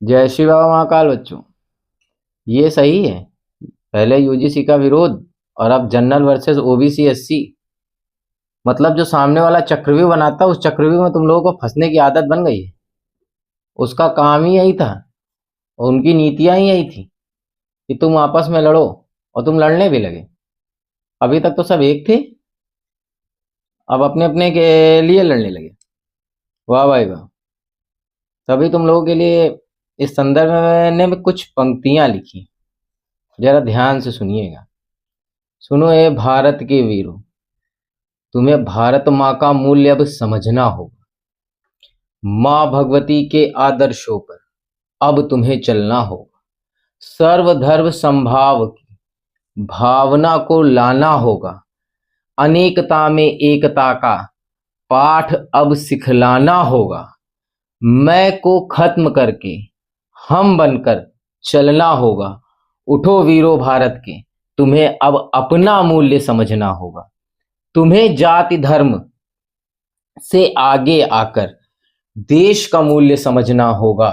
जय श्री बाबा महाकाल बच्चों। ये सही है। पहले यूजीसी का विरोध और अब जनरल वर्सेस ओबीसी एससी। मतलब जो सामने वाला चक्रव्यूह बनाता है उस चक्रव्यूह में तुम लोगों को फंसने की आदत बन गई है। उसका काम ही यही था और उनकी नीतियां ही यही थी कि तुम आपस में लड़ो और तुम लड़ने भी लगे। अभी तक तो सब एक थे, अब अपने अपने के लिए लड़ने लगे। वाह भाई वाह। तभी तुम लोगों के लिए इस संदर्भ में मैंने कुछ पंक्तियां लिखी, जरा ध्यान से सुनिएगा। सुनो ए भारत के वीरों, तुम्हें भारत माँ का मूल्य अब समझना होगा। माँ भगवती के आदर्शों पर अब तुम्हें चलना होगा। सर्वधर्म संभाव की भावना को लाना होगा। अनेकता में एकता का पाठ अब सिखलाना होगा। मैं को खत्म करके हम बनकर चलना होगा। उठो वीरों भारत के, तुम्हें अब अपना मूल्य समझना होगा। तुम्हें जाति धर्म से आगे आकर देश का मूल्य समझना होगा।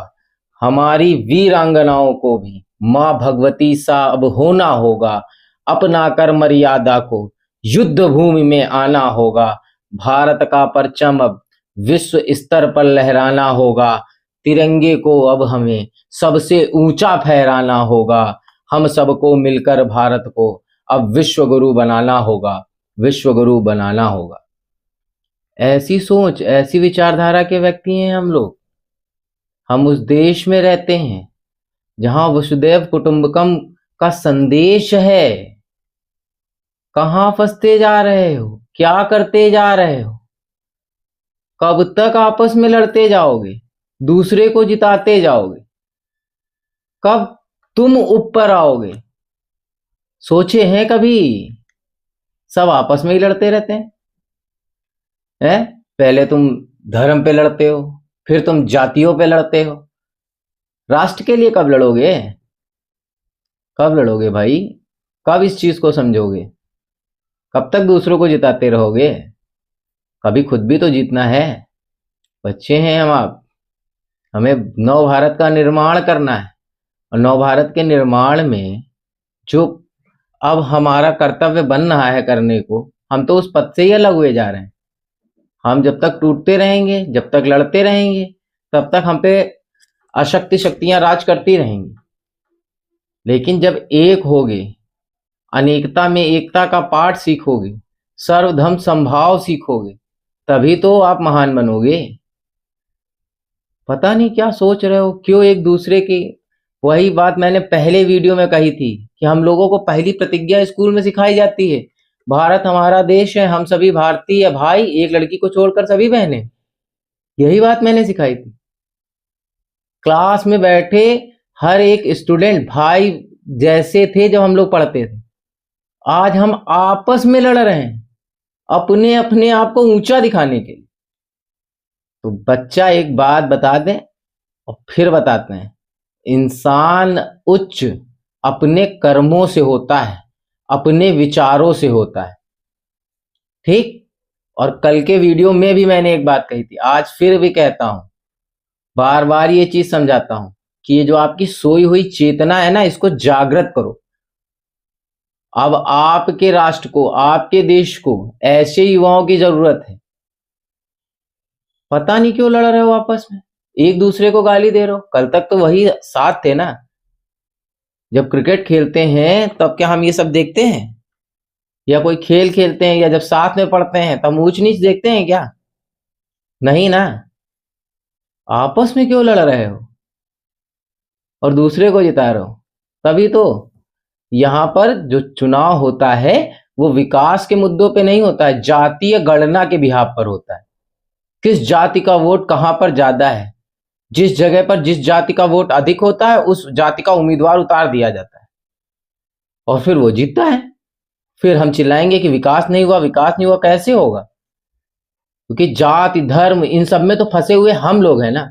हमारी वीरांगनाओं को भी माँ भगवती सा अब होना होगा। अपना कर मर्यादा को युद्ध भूमि में आना होगा। भारत का परचम अब विश्व स्तर पर लहराना होगा। तिरंगे को अब हमें सबसे ऊंचा फहराना होगा। हम सबको मिलकर भारत को अब विश्व गुरु बनाना होगा। विश्व गुरु बनाना होगा। ऐसी सोच, ऐसी विचारधारा के व्यक्ति हैं हम लोग। हम उस देश में रहते हैं जहां वसुदैव कुटुंबकम का संदेश है। कहां फंसते जा रहे हो? क्या करते जा रहे हो? कब तक आपस में लड़ते जाओगे? दूसरे को जिताते जाओगे? कब तुम ऊपर आओगे? सोचे हैं कभी? सब आपस में ही लड़ते रहते हैं। पहले तुम धर्म पे लड़ते हो, फिर तुम जातियों पे लड़ते हो। राष्ट्र के लिए कब लड़ोगे? कब लड़ोगे भाई? कब इस चीज को समझोगे? कब तक दूसरों को जिताते रहोगे? कभी खुद भी तो जीतना है। बच्चे हैं हम आप। हमें नव भारत का निर्माण करना है और नव भारत के निर्माण में जो अब हमारा कर्तव्य बन रहा है करने को, हम तो उस पथ से ही अलग हुए जा रहे हैं। हम जब तक टूटते रहेंगे, जब तक लड़ते रहेंगे, तब तक हम पे अशक्ति शक्तियां राज करती रहेंगी। लेकिन जब एक होगे, अनेकता में एकता का पाठ सीखोगे, सर्वधर्म संभाव सीखोगे, तभी तो आप महान बनोगे। पता नहीं क्या सोच रहे हो, क्यों एक दूसरे की। वही बात मैंने पहले वीडियो में कही थी कि हम लोगों को पहली प्रतिज्ञा स्कूल में सिखाई जाती है, भारत हमारा देश है, हम सभी भारतीय भाई, एक लड़की को छोड़कर सभी बहनें। यही बात मैंने सिखाई थी। क्लास में बैठे हर एक स्टूडेंट भाई जैसे थे जब हम लोग पढ़ते थे। आज हम आपस में लड़ रहे हैं अपने अपने आप को ऊंचा दिखाने के लिए। तो बच्चा एक बात बता दें और फिर बताते हैं, इंसान उच्च अपने कर्मों से होता है, अपने विचारों से होता है। ठीक। और कल के वीडियो में भी मैंने एक बात कही थी, आज फिर भी कहता हूं, बार बार ये चीज समझाता हूं कि ये जो आपकी सोई हुई चेतना है ना, इसको जागृत करो। अब आपके राष्ट्र को, आपके देश को ऐसे युवाओं की जरूरत है। पता नहीं क्यों लड़ रहे हो आपस में, एक दूसरे को गाली दे रहे हो। कल तक तो वही साथ थे ना। जब क्रिकेट खेलते हैं तब क्या हम ये सब देखते हैं? या कोई खेल खेलते हैं या जब साथ में पढ़ते हैं तब ऊंच नीच देखते हैं क्या? नहीं ना। आपस में क्यों लड़ रहे हो और दूसरे को जिता रहे हो? तभी तो यहां पर जो चुनाव होता है वो विकास के मुद्दों पे नहीं होता है, जातीय गणना के बिहाफ पर होता है। किस जाति का वोट कहां पर ज्यादा है, जिस जगह पर जिस जाति का वोट अधिक होता है उस जाति का उम्मीदवार उतार दिया जाता है और फिर वो जीतता है। फिर हम चिल्लाएंगे कि विकास नहीं हुआ, विकास नहीं हुआ। कैसे होगा? क्योंकि जाति धर्म इन सब में तो फंसे हुए हम लोग हैं ना।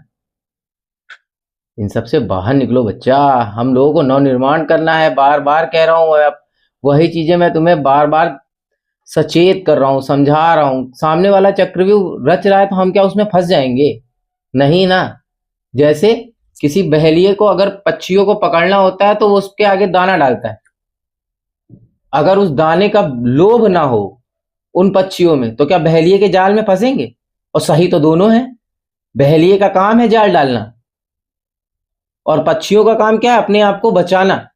इन सब से बाहर निकलो बच्चा। हम लोगों को नव निर्माण करना है। बार बार कह रहा हूं, अब वही चीजें मैं तुम्हें बार बार सचेत कर रहा हूं, समझा रहा हूं। सामने वाला चक्रव्यूह रच रहा है तो हम क्या उसमें फंस जाएंगे? नहीं ना। जैसे किसी बहेलिए को अगर पक्षियों को पकड़ना होता है तो वो उसके आगे दाना डालता है। अगर उस दाने का लोभ ना हो उन पक्षियों में तो क्या बहेलिए के जाल में फंसेंगे? और सही तो दोनों है। बहेलिए का काम है जाल डालना और पक्षियों का काम क्या है? अपने आप को बचाना।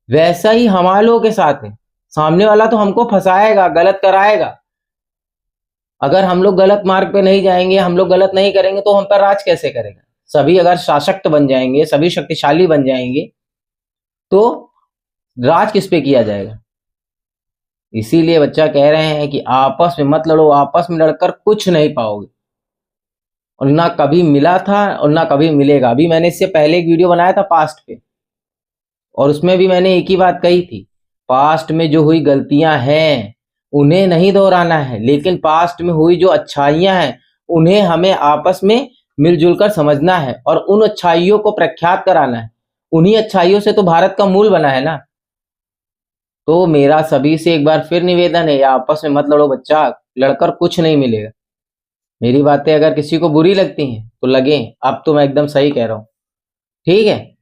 वैसा ही हमारे लोगों के साथ है। सामने वाला तो हमको फंसाएगा, गलत कराएगा। अगर हम लोग गलत मार्ग पे नहीं जाएंगे, हम लोग गलत नहीं करेंगे तो हम पर राज कैसे करेगा? सभी अगर सशक्त बन जाएंगे, सभी शक्तिशाली बन जाएंगे तो राज किस पे किया जाएगा? इसीलिए बच्चा कह रहे हैं कि आपस में मत लड़ो, आपस में लड़कर कुछ नहीं पाओगे और ना कभी मिला था और ना कभी मिलेगा। अभी मैंने इससे पहले एक वीडियो बनाया था पास्ट पे और उसमें भी मैंने एक ही बात कही थी, पास्ट में जो हुई गलतियां हैं उन्हें नहीं दोहराना है, लेकिन पास्ट में हुई जो अच्छाइयां हैं उन्हें हमें आपस में मिलजुल कर समझना है और उन अच्छाइयों को प्रख्यात कराना है। उन्हीं अच्छाइयों से तो भारत का मूल बना है ना। तो मेरा सभी से एक बार फिर निवेदन है, या आपस में मत लड़ो बच्चा, लड़कर कुछ नहीं मिलेगा। मेरी बातें अगर किसी को बुरी लगती हैं तो लगे, अब तो मैं एकदम सही कह रहा हूं। ठीक है।